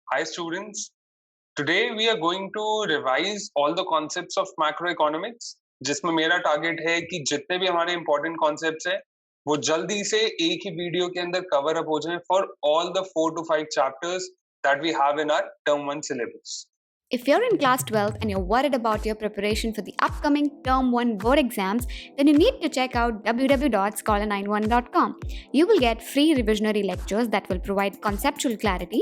Hi students, today we are going to revise all the concepts of macroeconomics जिसमें मेरा target है कि जितने भी हमारे important concepts हैं वो जल्दी से एक ही वीडियो के अंदर कवर अप हो जाएं for all the 4 to 5 chapters that we have in our term 1 syllabus. If you're in class 12 and you're worried about your preparation for the upcoming Term 1 board exams, then you need to check out www.scholar91.com. You will get free revisionary lectures that will provide conceptual clarity.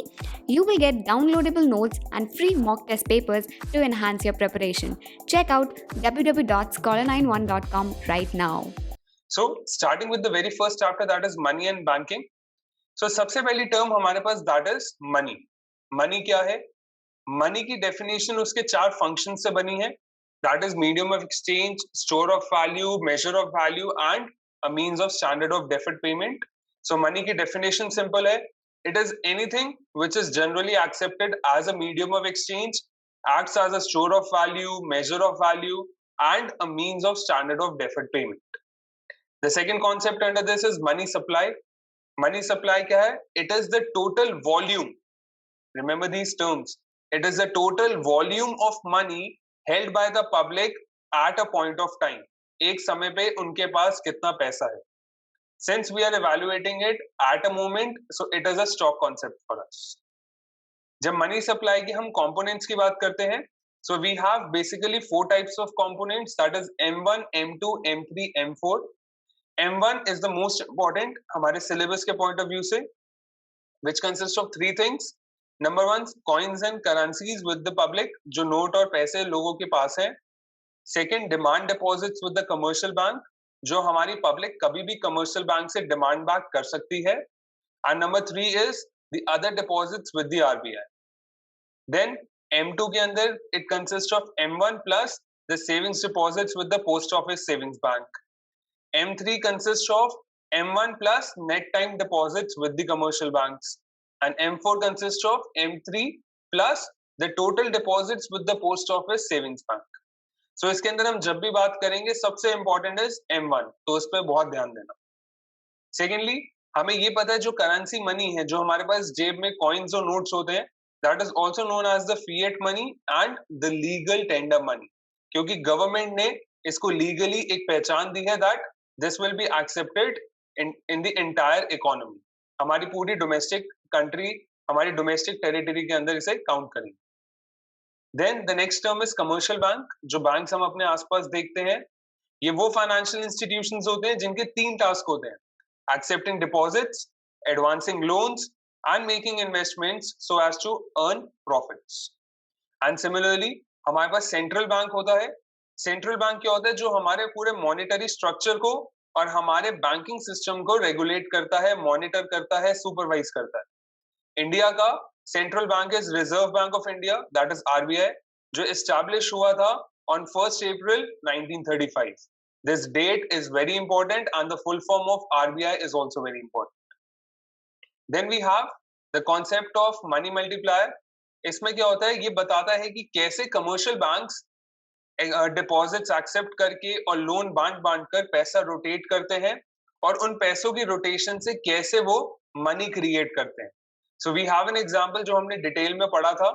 You will get downloadable notes and free mock test papers to enhance your preparation. Check out www.scholar91.com right now. So, starting with the very first chapter, that is money and banking. So, सबसे पहली term हमारे पास that is money. Money क्या है? Money की definition उसके 4 function से बनी है. That is medium of exchange, store of value, measure of value and a means of standard of deferred payment. So money की डेफिनेशन सिंपल है. It is anything which is generally accepted as a medium of exchange, acts as a store of value, measure of value and a means of standard of deferred payment. The second concept under this is money supply. Money supply क्या है? It is the total volume. Remember these terms. It is the total volume of money held by the public at a point of time. एक समय पे उनके पास कितना पैसा है. Since we are evaluating it at a moment, so it is a stock concept for us. जब money supply की हम components की बात करते हैं, so we have basically 4 types of components, that is M1, M2, M3, M4. M1 is the most important हमारे syllabus के point of view से, which consists of 3 things. Number 1, coins and currencies with the public, जो note और पैसे लोगों के पास हैं. Second, demand deposits with the commercial bank, जो हमारी पब्लिक कभी भी कमर्शियल बैंक से डिमांड बैक कर सकती है. And number 3 is the other deposits with the RBI. Then M2 के अंदर it consist of M1 plus the savings deposits with the post office savings bank. M3 consists of M1 plus net time deposits with the commercial banks. And M4 consists of M3 plus the total deposits with the post office savings bank. So इसके अंदर हम जब भी बात करेंगे सबसे important is M1, तो उस पर बहुत ध्यान देना. Secondly, हमें ये पता है जो करेंसी मनी है, जो हमारे पास जेब में कॉइन्स और नोट्स होते हैं, that is also known as the fiat money and the legal tender money. क्योंकि गवर्नमेंट ने इसको लीगली एक पहचान दी है that this will be accepted in the entire economy. हमारी पूरी डोमेस्टिक कंट्री, हमारी डोमेस्टिक टेरिटरी के अंदर इसे काउंट करेंगे. Then the next term is commercial bank. जो बैंक्स हम अपने आसपास देखते हैं, ये वो फाइनेंशियल इंस्टीट्यूशंस होते हैं जिनके 3 टास्क होते हैं: accepting deposits, advancing loans and making investments so as to earn profits. And similarly हमारे पास सेंट्रल बैंक होता है. सेंट्रल बैंक क्या होता है? जो हमारे पूरे मॉनेटरी स्ट्रक्चर को और हमारे बैंकिंग सिस्टम को रेगुलेट करता है, मॉनिटर करता है, सुपरवाइज करता है. इंडिया का central bank is reserve bank of India, that is RBI, जो एस्टैब्लिश हुआ था on 1 April 1935. This date is very important and the full form of RBI is also very important. Then we have the concept of money multiplier. इसमें क्या होता है? ये बताता है कि कैसे कमर्शियल बैंक्स डिपॉजिट्स एक्सेप्ट करके और लोन बांट बांट कर पैसा रोटेट करते हैं और उन पैसों की रोटेशन से कैसे वो मनी क्रिएट करते हैं. So we have an example जो हमने डिटेल में पढ़ा था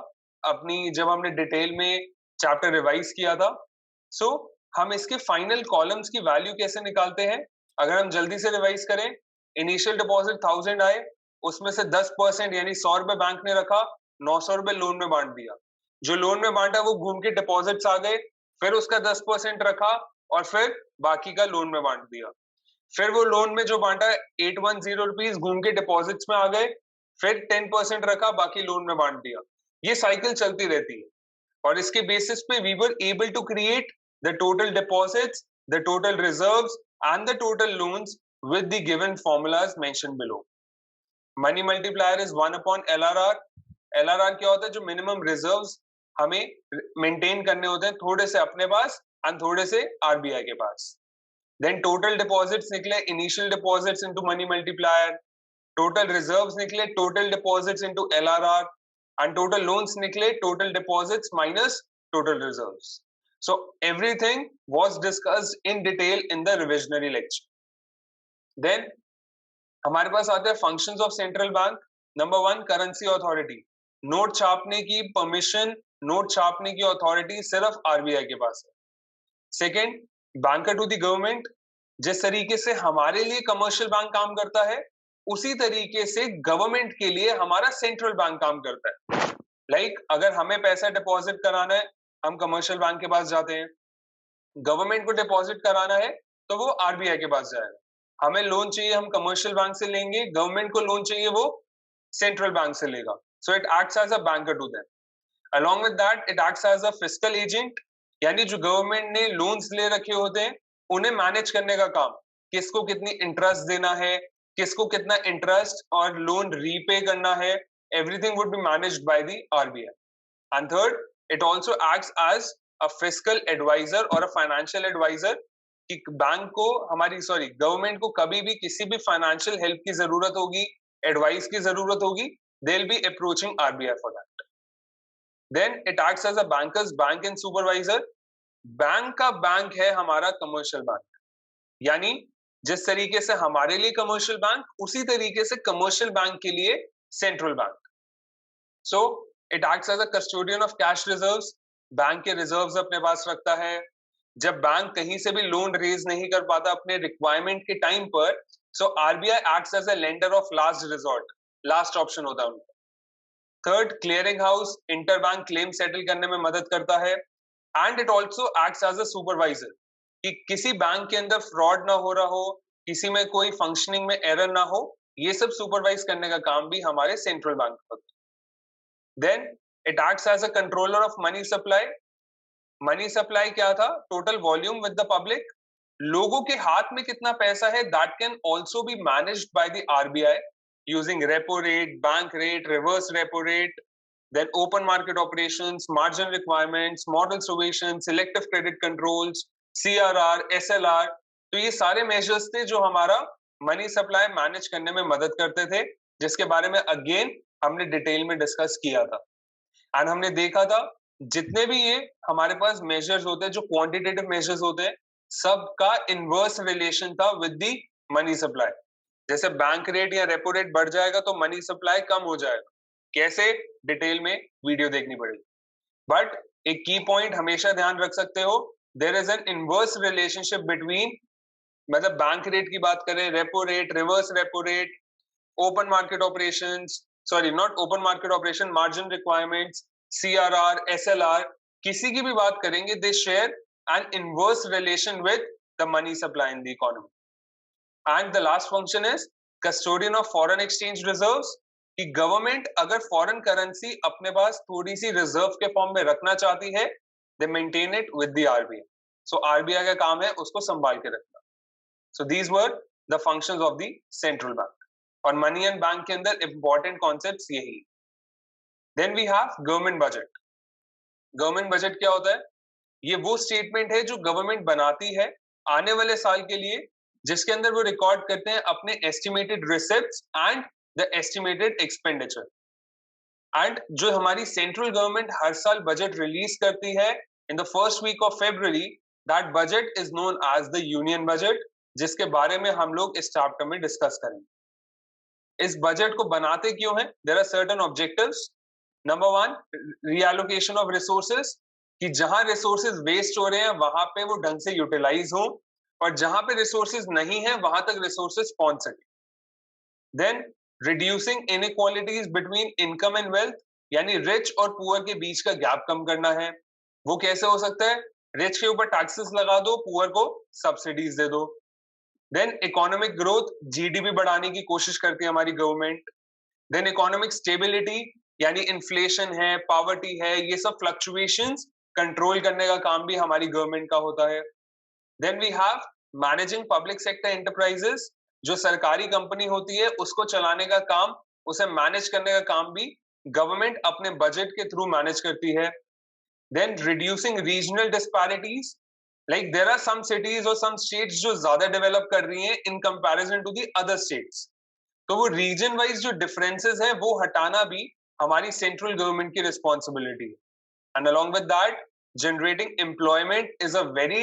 अपनी, जब हमने डिटेल में चैप्टर रिवाइज किया था. सो हम इसके फाइनल कॉलम्स की वैल्यू कैसे निकालते हैं? अगर हम जल्दी से रिवाइज करें, इनिशियल डिपॉजिट 1000 आए, उसमें से 10% यानी 100 रुपए बैंक ने रखा, 900 रुपए लोन में बांट दिया. जो लोन में बांटा वो घूम के डिपॉजिट्स आ गए, फिर उसका 10% रखा और फिर बाकी का लोन में बांट दिया. फिर वो लोन में जो बांटा 810 रुपीज घूम के डिपॉजिट्स में आ गए, फिर 10% रखा, बाकी लोन में बांट दिया. ये साइकिल चलती रहती है और इसके बेसिस पे we were able to create the total deposits, the total reserves and the total loans with the given formulas mentioned below. Money multiplier is 1 upon LRR. LRR क्या होता है? जो मिनिमम रिजर्व्स हमें मेंटेन करने होते हैं, थोड़े से अपने पास एंड थोड़े से आरबीआई के पास. देन टोटल डिपॉजिट्स निकले, initial deposits into money multiplier. Total reserves निकले, total deposits into LRR. And total loans निकले, total deposits minus total reserves. So everything was discussed in detail in the revisionary lecture. Then हमारे पास आते हैं functions of central bank. Number 1, currency authority. Note छापने की permission, note छापने की authority सिर्फ आरबीआई के पास है। Second, banker to the government, जिस तरीके से हमारे लिए कमर्शियल बैंक काम करता है उसी तरीके से गवर्नमेंट के लिए हमारा सेंट्रल बैंक काम करता है। लाइक अगर हमें पैसा डिपॉजिट कराना है, हम कमर्शियल बैंक के पास जाते हैं। गवर्नमेंट को डिपॉजिट कराना है तो वो आरबीआई के पास जाएगा। हमें लोन चाहिए, हम कमर्शियल बैंक से लेंगे। गवर्नमेंट को लोन चाहिए, वो सेंट्रल बैंक से लेगा। So it acts as a banker to them. Along with that it acts as a fiscal agent, यानी जो गवर्नमेंट ने लोन्स ले रखे होते हैं उन्हें मैनेज करने का काम, किसको कितनी इंटरेस्ट देना है, किसको कितना इंटरेस्ट और लोन रीपे करना है, everything would be managed by the RBI. And third, it also acts as a fiscal advisor और अ फाइनेंशियल एडवाइजर कि बैंक को गवर्नमेंट को कभी भी किसी भी फाइनेंशियल हेल्प की जरूरत होगी, एडवाइस की जरूरत होगी, they will be approaching RBI for that. Then it acts as a bankers bank and supervisor. Bank का बैंक है हमारा कमर्शियल बैंक, यानी जिस तरीके से हमारे लिए कमर्शियल बैंक, उसी तरीके से कमर्शियल बैंक के लिए central bank. So it acts as a custodian of cash reserves, bank के रिजर्व्स अपने पास रखता है। जब बैंक कहीं से भी लोन रेज नहीं कर पाता अपने रिक्वायरमेंट के टाइम पर, so RBI acts as a lender of last resort, last option होता है उनका। Third, clearing house, inter bank claim settle करने में मदद करता है। And it also acts as a supervisor कि किसी बैंक के अंदर फ्रॉड ना हो रहा हो, किसी में कोई फंक्शनिंग में एरर ना हो, ये सब सुपरवाइज करने का काम भी हमारे सेंट्रल बैंक का होता है। Then it acts as a controller of money supply. Money supply क्या था? Total volume with the public, लोगों के हाथ में कितना पैसा है, that can also be managed by the RBI using repo rate, bank rate, reverse repo rate, then open market operations, margin requirements, model submission, selective credit controls, CRR, SLR। तो ये सारे मेजर्स थे जो हमारा मनी सप्लाई मैनेज करने में मदद करते थे, जिसके बारे में अगेन हमने डिटेल में डिस्कस किया था। एंड हमने देखा था जितने भी ये हमारे पास मेजर्स होते हैं, जो क्वांटिटेटिव मेजर्स होते हैं, सबका इनवर्स रिलेशन था विद द मनी सप्लाई। जैसे बैंक रेट या रेपो रेट बढ़ जाएगा तो मनी सप्लाई कम हो जाएगा। कैसे? डिटेल में वीडियो देखनी पड़ेगी। बट एक की पॉइंट हमेशा ध्यान रख सकते हो, there is an inverse relationship between, मतलब बैंक रेट की बात करें, repo rate, reverse repo rate, open market operations, not open market operation, margin requirements, CRR, SLR, किसी की भी बात करेंगे, they share an inverse relation with the money supply in the economy. And the last function is custodian of foreign exchange reserves, कि government अगर foreign currency अपने पास थोड़ी सी रिजर्व के फॉर्म में रखना चाहती है, they maintain it with the RBI. So RBI का काम है उसको संभाल के रखना। So these were the functions of the central bank. और मनी एंड बैंक के अंदर इंपॉर्टेंट कॉन्सेप्ट्स यही। Then we have government budget. Government budget क्या होता है? ये वो स्टेटमेंट है जो गवर्नमेंट बनाती है आने वाले साल के लिए, जिसके अंदर वो रिकॉर्ड करते हैं अपने estimated receipts and the estimated expenditure. And जो हमारी सेंट्रल गवर्नमेंट हर साल बजट रिलीज करती है in the first week of February, that budget is known as the union budget, जिसके बारे में हम लोग इस चैप्टर में डिस्कस करेंगे। इस बजट को बनाते क्यों हैं? There are certain objectives. Number 1, reallocation of resources, कि जहां रिसोर्सेज वेस्ट हो रहे हैं वहां पे वो ढंग से यूटिलाइज हो, और जहां पे रिसोर्सेज नहीं है वहां तक रिसोर्सेज पहुंच सके। Then reducing inequalities between income and wealth, यानी रिच और पुअर के बीच का गैप कम करना है। वो कैसे हो सकता है? रिच के ऊपर टैक्सेस लगा दो, पुअर को सब्सिडीज दे दो। देन इकोनॉमिक ग्रोथ, जीडीपी बढ़ाने की कोशिश करती है हमारी गवर्नमेंट। देन इकोनॉमिक स्टेबिलिटी, यानी इन्फ्लेशन है, पॉवर्टी है, ये सब फ्लक्चुएशंस कंट्रोल करने का काम भी हमारी गवर्नमेंट का होता है। Then we have managing public sector enterprises, जो सरकारी कंपनी होती है उसको चलाने का काम, उसे मैनेज करने का काम भी गवर्नमेंट अपने बजट के थ्रू मैनेज करती है। Then reducing regional disparities, like there are some cities और सम स्टेट्स जो ज्यादा डेवलप कर रही हैं in comparison to the other states, तो वो रीजन वाइज जो डिफरेंसेस हैं वो हटाना भी हमारी सेंट्रल गवर्नमेंट की रिस्पॉन्सिबिलिटी है। And along with that, generating employment is a very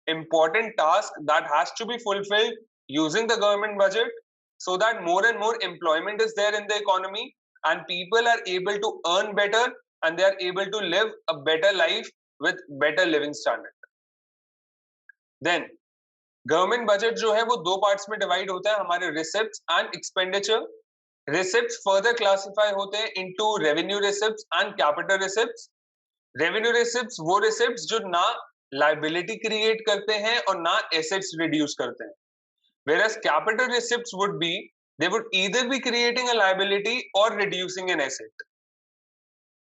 important task that has to be fulfilled using the government budget, so that more and more employment is there in the economy and people are able to earn better and they are able to live a better life with better living standard. Then government budget जो है वो दो parts में divide होता है, हमारे receipts and expenditure. Receipts further classify होते हैं into revenue receipts and capital receipts. Revenue receipts वो रिसिप्ट्स जो ना लायबिलिटी क्रिएट करते हैं और ना एसेट्स रिड्यूस करते हैं. Whereas capital receipts would be, they would either be creating a liability or reducing an asset.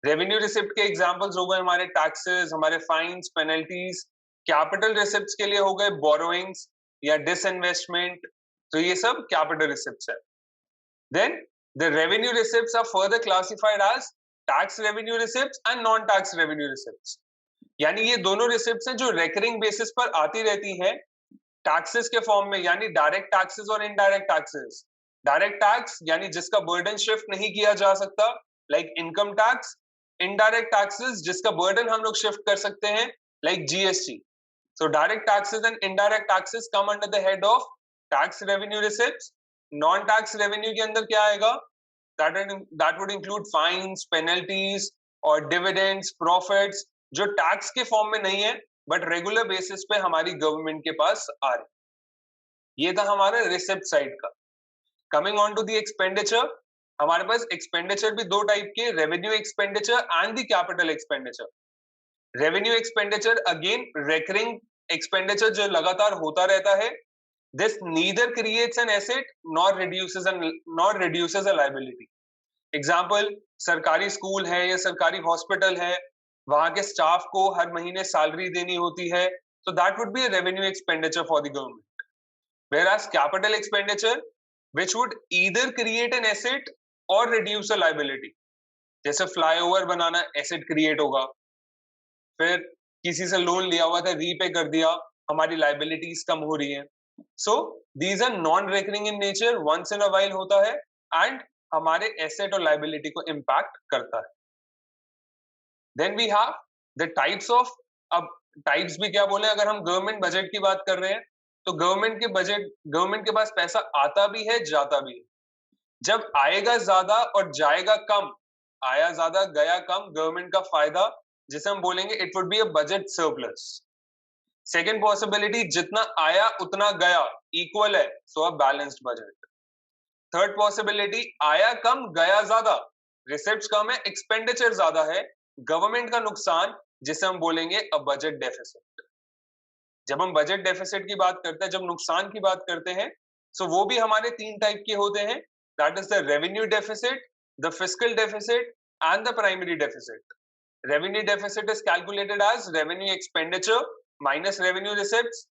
Revenue receipt के एग्जांपल्स हो गए हमारे टैक्सेस, हमारे फाइन्स, पेनल्टीज. कैपिटल रिसिप्ट्स के लिए हो गए बोरोइंग्स या डिसइन्वेस्टमेंट. तो ये सब कैपिटल रिसिप्ट्स है. Then the revenue receipts are further classified as tax revenue receipts and non tax revenue receipts. यानी ये दोनों रिसिप्ट्स हैं जो रेकरिंग बेसिस पर आती रहती हैं टैक्सेस के फॉर्म में, यानी डायरेक्ट टैक्सेस और इनडायरेक्ट टैक्सेस. डायरेक्ट टैक्स यानी जिसका बर्डन शिफ्ट नहीं किया जा सकता, like income tax. Indirect taxes जिसका बर्डन हम लोग शिफ्ट कर सकते हैं, like GST. So direct taxes and indirect taxes come under the head of tax revenue receipts. Non tax revenue के अंदर क्या आएगा? That would include fines, penalties और डिविडेंड्स, प्रॉफिट्स जो टैक्स के फॉर्म में नहीं है बट रेगुलर बेसिस पे हमारी गवर्नमेंट के पास आ रही. ये था हमारा रिसिप्ट साइड का. Coming on to the expenditure, हमारे पास एक्सपेंडिचर भी दो टाइप के, revenue expenditure and the capital expenditure. Revenue expenditure again recurring expenditure जो लगातार होता रहता है. This neither creates an asset nor reduces a liability. Example, सरकारी स्कूल है या सरकारी हॉस्पिटल है, वहां के स्टाफ को हर महीने सैलरी देनी होती है, so that would be a revenue expenditure for the government. Whereas capital expenditure, which would either create an asset or reduce a liability. जैसे फ्लाईओवर बनाना एसेट क्रिएट होगा, फिर किसी से लोन लिया हुआ था रीपे कर दिया, हमारी लाइबिलिटीज कम हो रही हैं. So these are non recurring in nature, once in a while होता है एंड हमारे एसेट और लाइबिलिटी को इम्पैक्ट करता है. Then we have the types of, अब टाइप्स भी क्या बोले, अगर हम गवर्नमेंट बजट की बात कर रहे हैं तो गवर्नमेंट के पास पैसा आता भी है, जाता भी है. जब आएगा ज्यादा और जाएगा कम, आया ज्यादा गया कम, गवर्नमेंट का फायदा, जिसे हम बोलेंगे it would be a budget surplus. Second possibility, जितना आया उतना गया, इक्वल है, so a balanced budget. Third possibility, आया कम गया ज्यादा, रिसिप्ट्स कम है, एक्सपेंडिचर ज्यादा है, गवर्नमेंट का नुकसान, जिसे हम बोलेंगे अ बजट डेफिसिट. जब हम बजट डेफिसिट की बात करते हैं, जब नुकसान की बात करते हैं, सो वो भी हमारे तीन टाइप के होते हैं. That is the revenue deficit, the fiscal deficit and the primary deficit. Revenue deficit is calculated as revenue expenditure minus revenue receipts.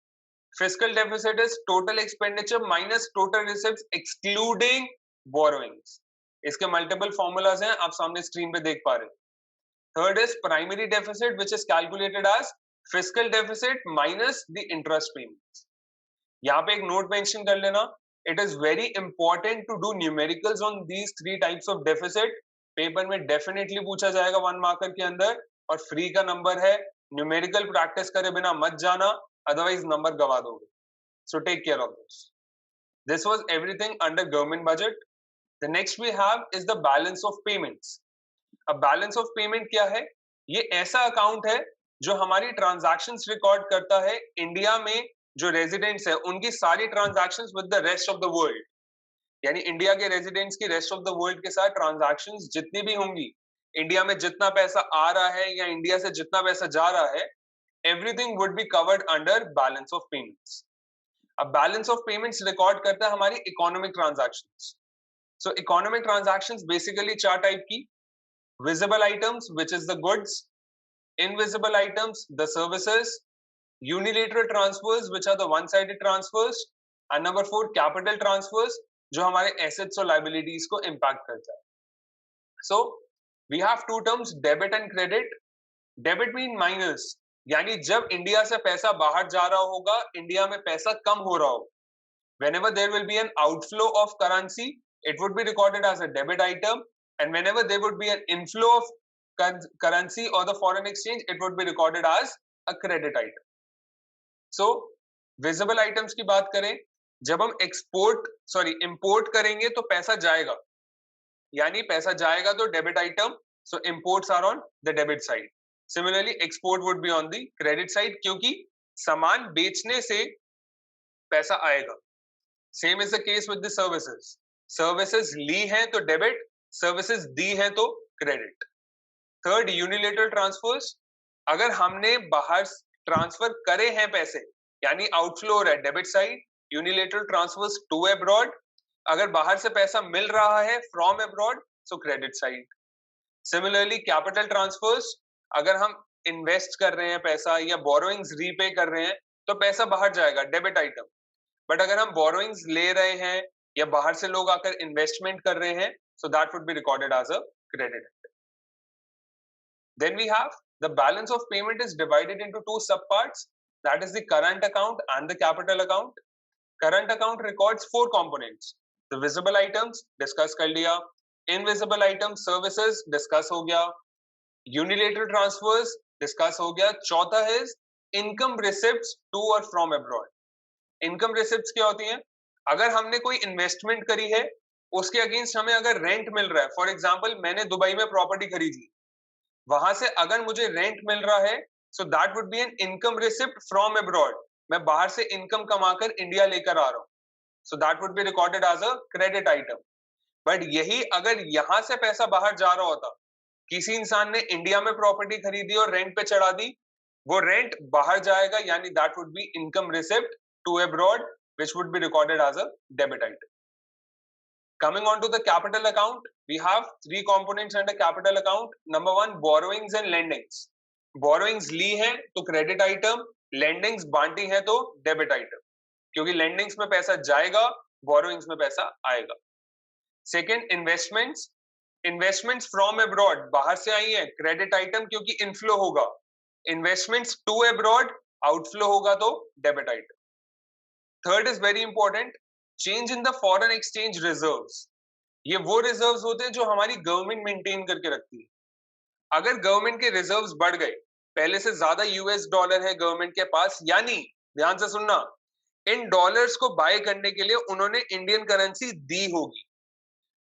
Fiscal deficit is total expenditure minus total receipts excluding borrowings. इसके multiple formulas हैं, आप सामने screen पे देख पा रहे हैं. Third is primary deficit, which is calculated as fiscal deficit minus the interest payments. यहाँ पे एक नोट मेंशन कर लेना, it is very important to do numericals on these three types of deficit. Paper में डेफिनेटली पूछा जाएगा 1 marker के अंदर, और फ्री का नंबर है, न्यूमेरिकल प्रैक्टिस करे बिना मत जाना, अदरवाइज नंबर गवा दोगे. So take care of this. This was everything under government budget. The next we have is the balance of payments. अब बैलेंस ऑफ पेमेंट क्या है? ये ऐसा अकाउंट है जो हमारी ट्रांजैक्शंस रिकॉर्ड करता है इंडिया में जो रेजिडेंट्स है उनकी सारी transactions with the rest of the world. यानी इंडिया के रेजिडेंट्स की रेस्ट ऑफ द वर्ल्ड के साथ ट्रांजैक्शंस जितनी भी होंगी, इंडिया में जितना पैसा आ रहा है या इंडिया से जितना पैसा जा रहा है, everything would be covered under balance of payments. अब बैलेंस ऑफ पेमेंट्स रिकॉर्ड करता है हमारी इकोनॉमिक ट्रांजैक्शंस. सो इकोनॉमिक ट्रांजैक्शंस बेसिकली 4 टाइप की: visible items, which is the goods; invisible items, the services; unilateral transfers, which are the one-sided transfers; and number 4, capital transfers, जो हमारे assets और liabilities को impact करता है. So we have two terms, debit and credit. Debit mean minus, यानी जब India से पैसा बाहर जा रहा होगा, इंडिया में पैसा कम हो रहा हो. Whenever there will be an outflow of currency, it would be recorded as a debit item. And whenever there would be an inflow of currency or the foreign exchange, it would be recorded as a credit item. So, visible items की बात करें, जब हम import करेंगे तो पैसा जाएगा. यानी पैसा जाएगा तो debit item, so imports are on the debit side. Similarly export would be on the credit side, क्योंकि सामान बेचने से पैसा आएगा. Same is the case with the services. Services ली हैं तो डेबिट, सर्विसेज दी हैं तो क्रेडिट. Third, unilateral transverse. अगर हमने बाहर ट्रांसफर करे हैं पैसे, यानी आउटफ्लो हो रहा है debit side. Unilateral transfers to abroad. अगर बाहर से पैसा मिल रहा है from abroad, so credit side. Similarly capital transfers. अगर हम इन्वेस्ट कर रहे हैं पैसा या बोरोइंग्स रीपे कर रहे हैं तो पैसा बाहर जाएगा, डेबिट आइटम. बट अगर हम बोरोइंग्स ले रहे हैं या बाहर से लोग आकर इन्वेस्टमेंट कर रहे हैं, so that would be recorded as a credit item. Then we have the balance of payment is divided into two subparts, that is the current account and the capital account. Current account records four components. The visible items discuss कर लिया, invisible items services discuss हो गया, unilateral transfers discuss हो गया. चौथा है income receipts to or from abroad. Income receipts क्या होती हैं? अगर हमने कोई इन्वेस्टमेंट करी है, उसके अगेंस्ट हमें अगर रेंट मिल रहा है, फॉर एग्जांपल मैंने दुबई में प्रॉपर्टी खरीदी, वहां से अगर मुझे रेंट मिल रहा है, सो that would B an income receipt from abroad. मैं बाहर से इनकम कमाकर इंडिया लेकर आ रहा हूं, so that would be recorded as a credit item. But यही अगर यहां से पैसा बाहर जा रहा होता, किसी इंसान ने इंडिया में प्रॉपर्टी खरीदी और रेंट पे चढ़ा दी, वो रेंट बाहर जाएगा, यानी that would be income receipt to abroad, which would be recorded as a debit item. Coming on to the capital account, we have three components under capital account. Number one, borrowings and lendings. Borrowings ली हैं तो credit item, lendings बांटी हैं तो debit item. क्योंकि lendings में पैसा जाएगा, borrowings में पैसा आएगा. Second, investments. Investments from abroad, बाहर से आई हैं, credit item क्योंकि inflow होगा. Investments to abroad, outflow होगा तो debit item. Third is very important, change in the foreign exchange reserves. ये वो रिजर्व्स होते हैं जो हमारी गवर्नमेंट मेंटेन करके रखती है. अगर गवर्नमेंट के रिजर्व्स बढ़ गए, पहले से ज्यादा यूएस डॉलर है गवर्नमेंट के पास, यानी ध्यान से सुनना, इन डॉलर्स को बाय करने के लिए उन्होंने इंडियन करेंसी दी होगी.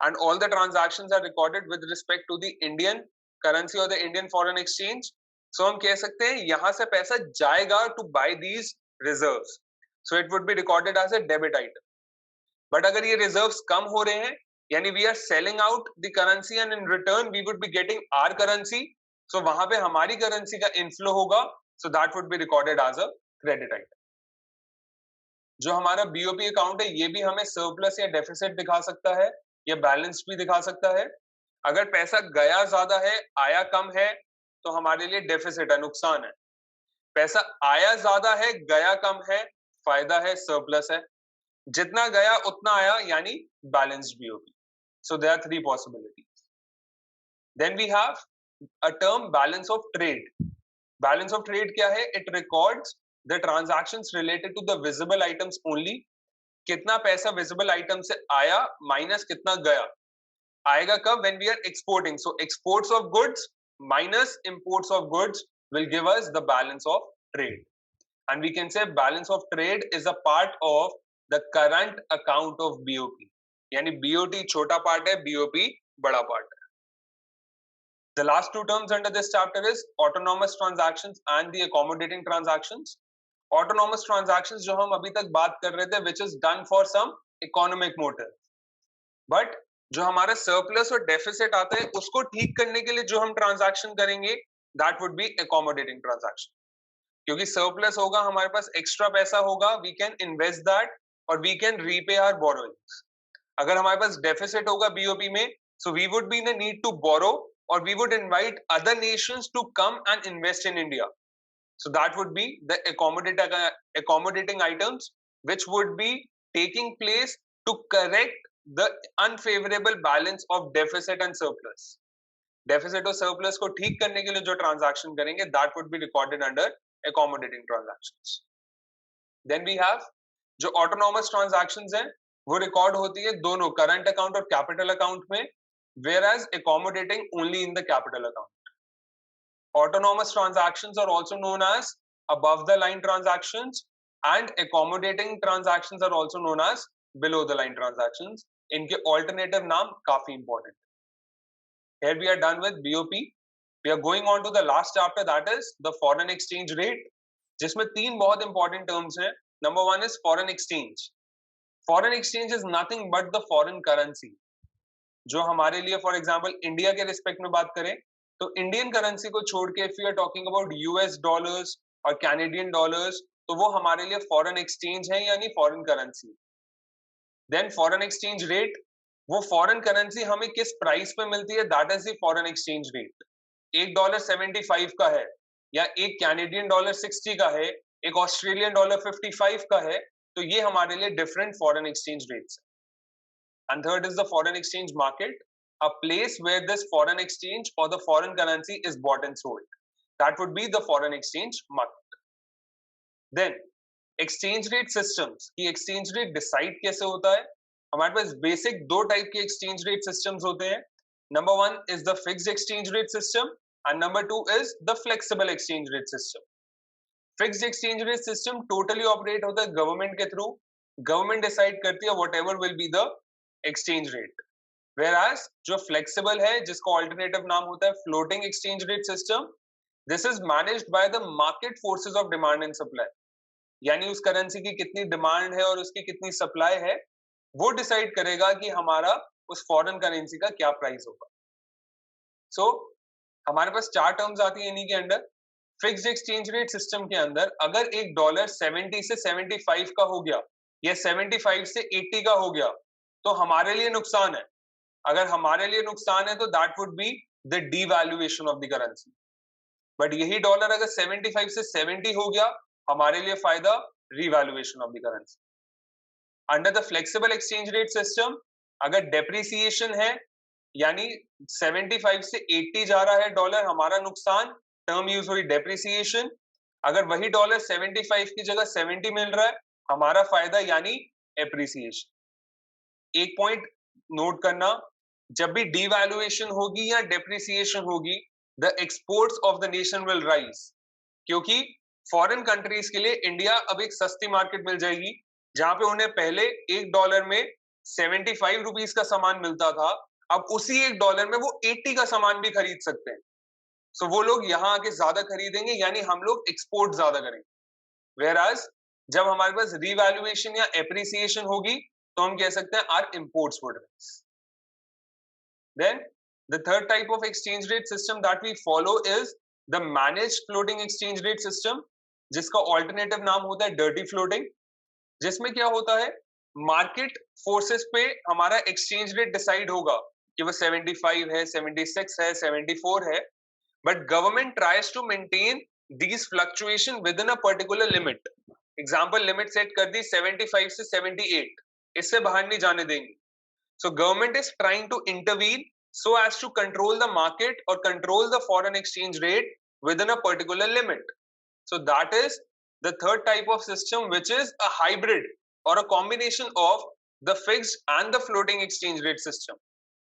And all the transactions are recorded with respect to the Indian currency और द इंडियन फॉरेन एक्सचेंज. सो हम कह सकते हैं यहां से पैसा जाएगा to buy these reserves. So it would be recorded as a debit item. But अगर ये reserves कम हो रहे हैं, यानी we are selling out the currency and in return we would be getting our currency, so वहां पे हमारी currency का inflow होगा, so that would be recorded as a credit item. जो हमारा BOP account है, ये भी हमें surplus या deficit दिखा सकता है या balance भी दिखा सकता है. अगर पैसा गया ज्यादा है, आया कम है, तो हमारे लिए deficit है, नुकसान है. पैसा आया ज्यादा है, गया कम है, फायदा है, सरप्लस है. जितना गया उतना आया, यानी balanced BOP. So there are three possibilities. Then we have a term balance of trade. Balance of trade क्या है? It records the transactions related to the visible items only. कितना पैसा विजिबल आइटम से आया माइनस कितना गया. आएगा कब? When we are exporting. So exports of goods minus imports of goods will give us the balance of trade. And we can say balance of trade is a part of the current account of BOP. यानी BOT छोटा part है, BOP बड़ा part है. The last two terms under this chapter is autonomous transactions and the accommodating transactions. Autonomous transactions जो हम अभी तक बात कर रहे थे, which is done for some economic motive. But जो हमारा surplus और deficit आता है, उसको ठीक करने के लिए जो हम transaction करेंगे, that would be accommodating transaction. क्योंकि surplus होगा, हमारे पास extra पैसा होगा, we can invest that और we can repay our borrowings. अगर हमारे पास deficit होगा BOP में, so we would be in a need to borrow or we would invite other nations to come and invest in India. So that would be the accommodating items which would be taking place to correct the unfavorable balance of deficit and surplus. Deficit और surplus को ठीक करने के लिए जो transaction करेंगे, that would be recorded under accommodating transactions. Then we have जो autonomous transactions हैं, वो record होती है दोनों current account और capital account में, whereas accommodating only in the capital account. Autonomous transactions are also known as above the line transactions and accommodating transactions are also known as below the line transactions. इनके alternative नाम काफी important. Here we are done with BOP. We are going on to the last chapter, that is the foreign exchange rate, जिसमें तीन बहुत important terms हैं. Number one is foreign exchange. Foreign exchange is nothing but the foreign currency. जो हमारे लिए, for example, India के respect में बात करें तो इंडियन करेंसी को छोड़ के if we are talking about US dollars और कैनेडियन डॉलर्स, तो वो हमारे लिए फॉरेन एक्सचेंज है, यानी foreign currency. Then foreign exchange rate, वो फॉरेन करेंसी हमें किस प्राइस पे मिलती है, that is the foreign exchange rate. $1.75 का है, या एक कैनेडियन डॉलर 60 का है, एक ऑस्ट्रेलियन डॉलर 55 का है, तो ये हमारे लिए डिफरेंट फॉरेन एक्सचेंज रेट्स है. And third is the foreign exchange market, a place where this foreign exchange or the foreign currency is bought and sold. That would be the foreign exchange market. Then exchange rate systems, कि exchange rate decide कैसे होता है. हमारे पास basic दो type के exchange rate systems होते हैं. Number one is the fixed exchange rate system and number two is the flexible exchange rate system. Fixed exchange rate system totally operate होता है government के through. Government decide करती है whatever will be the exchange rate. Whereas जो flexible है, जिसका alternative नाम होता है floating exchange rate system, this is managed by the market forces of demand and supply. यानी उस करेंसी की कितनी डिमांड है और उसकी कितनी सप्लाई है, वो डिसाइड करेगा कि हमारा उस फॉरेन करेंसी का क्या प्राइस होगा. सो हमारे पास चार टर्म्स आती है इन्हीं के under. Fixed exchange rate system के अंदर अगर एक डॉलर 70 से 75 का हो गया या 75 से 80 का हो गया तो हमारे लिए नुकसान है. अगर हमारे लिए नुकसान है तो that would be the devaluation of the currency. But यही डॉलर अगर 75 से 70 हो गया, हमारे लिए फायदा revaluation of the currency. Under the flexible exchange rate system अगर डेप्रिसिएशन है, यानी 75 से 80 जा रहा है डॉलर, हमारा नुकसान, टर्म यूज हुई डेप्रिसिएशन. अगर वही डॉलर 75 की जगह 70 मिल रहा है, हमारा फायदा यानी एप्रिसिएशन. एक पॉइंट नोट करना, जब भी डिवैल्यूएशन होगी या डेप्रिसिएशन होगी, the exports of the nation will rise. क्योंकि फॉरेन कंट्रीज के लिए इंडिया अब एक सस्ती मार्केट मिल जाएगी, जहां पे उन्हें पहले एक डॉलर में 75 रुपीस का सामान मिलता था, अब उसी एक डॉलर में वो 80 का सामान भी खरीद सकते हैं. सो वो लोग यहाँ आके ज्यादा खरीदेंगे, यानी हम लोग एक्सपोर्ट ज्यादा करेंगे. वेयरएज जब हमारे पास रिवैल्यूएशन या एप्रिसिएशन होगी तो हम कह सकते हैं our imports would rise. Then the third type of exchange rate system that we follow is the managed floating exchange rate system, जिसका alternative नाम होता है dirty floating. जिसमें क्या होता है, मार्केट फोर्सेस पे हमारा एक्सचेंज रेट डिसाइड होगा कि वो 75 है, 76 है, 74 है, but government tries to maintain these fluctuation within a particular limit. Example limit set कर दी 75 से 78, इससे बाहर नहीं जाने देंगे. So government is trying to intervene so as to control the market or control the foreign exchange rate within a particular limit. So that is the third type of system, which is a hybrid or a combination of the fixed and the floating exchange rate system.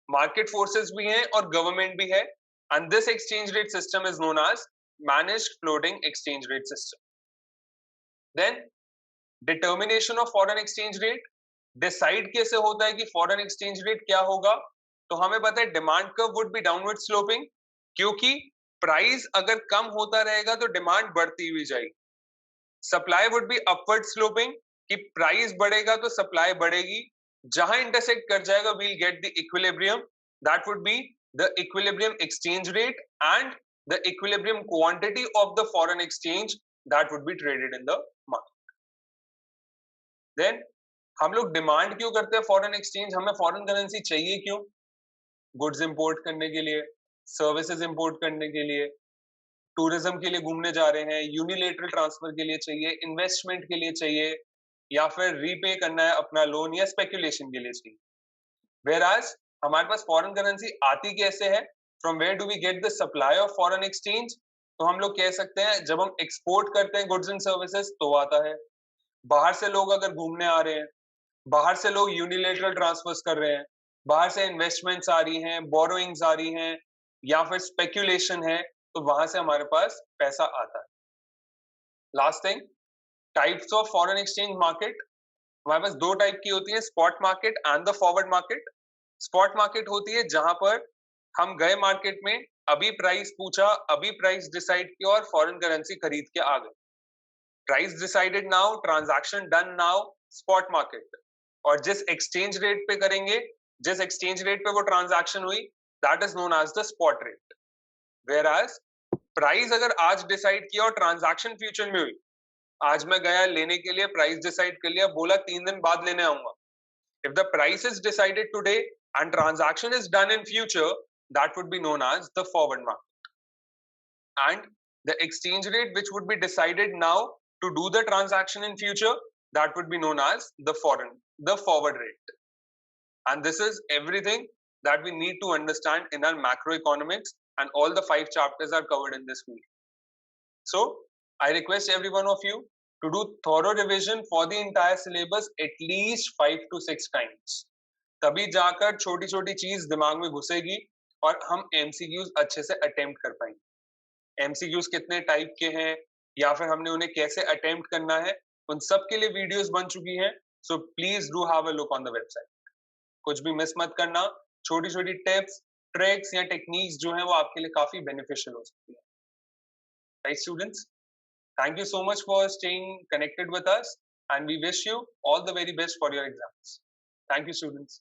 Market forces भी हैं और government भी है, and this exchange rate system is known as managed floating exchange rate system. Then determination of foreign exchange rate. Decide कैसे होता है कि foreign exchange rate क्या होगा, तो हमें पता है demand curve would be downward sloping, क्योंकि प्राइस अगर कम होता रहेगा तो डिमांड बढ़ती हुई जाएगी. Supply would be upward sloping, कि प्राइस बढ़ेगा तो सप्लाई बढ़ेगी, जहां इंटरसेक्ट कर जाएगा we'll get the equilibrium, that would be the equilibrium exchange rate and the equilibrium quantity of the foreign exchange that would be traded in the market. Then हम लोग demand क्यों करते हैं फॉरेन एक्सचेंज, हमें foreign currency चाहिए क्यों? Goods import करने के लिए, सर्विसेज इंपोर्ट करने के लिए, टूरिज्म के लिए घूमने जा रहे हैं, यूनिलेटरल ट्रांसफर के लिए चाहिए, इन्वेस्टमेंट के लिए चाहिए, या फिर रीपे करना है अपना लोन, या स्पेकुलेशन के लिए चाहिए. वेयरएज हमारे पास फॉरेन करेंसी आती कैसे है, from where do we get the supply of foreign exchange, तो हम लोग कह सकते हैं जब हम एक्सपोर्ट करते हैं गुड्स एंड सर्विसेज तो आता है. बाहर से लोग अगर घूमने आ रहे हैं, बाहर से लोग यूनिलेटरल ट्रांसफर्स कर रहे हैं, बाहर से इन्वेस्टमेंट्स आ रही हैं, बोरोइंग्स आ रही हैं, या फिर स्पेकुलेशन है, तो वहां से हमारे पास पैसा आता है. Last thing, types of foreign exchange market. हमारे पास दो टाइप की होती है, spot market and the forward market. Spot market होती है जहां पर हम गए मार्केट में, अभी प्राइस पूछा, अभी प्राइस डिसाइड किया और फॉरेन करेंसी खरीद के आ गए। Price decided now, transaction done now, spot market. और जिस एक्सचेंज रेट पे करेंगे, जिस एक्सचेंज रेट पे वो ट्रांजैक्शन हुई, that is known as the spot rate. Whereas price अगर आज डिसाइड किया और ट्रांजैक्शन फ्यूचर में हुई, आज मैं गया लेने के लिए, प्राइस डिसाइड कर लिया, बोला 3 दिन बाद लेने आऊंगा। If the price is decided today and transaction is done in future, that would be known as the forward market. And the exchange rate which would be decided now to do the transaction in future, that would be known as the forward rate. And this is everything that we need to understand in our macroeconomics, and all the 5 chapters are covered in this video. So I request every one of you to do thorough revision for the entire syllabus at least 5 to 6 times. तभी जाकर छोटी छोटी चीज दिमाग में घुसेगी और हम MCQs अच्छे से अटेम्प्ट कर पाएंगे। MCQs कितने टाइप के हैं या फिर हमने उन्हें कैसे अटेम्प्ट करना है, उन सब के लिए वीडियोस बन चुकी हैं। So please do have a look on the website. कुछ भी मिस मत करना। छोटी छोटी टिप्स, ट्रिक्स या टेक्निक्स जो हैं वो आपके लिए काफी बेनिफिशियल हो सकती है। Right students, thank you so much for staying connected with us, and we wish you all the very best for your exams. Thank you, students.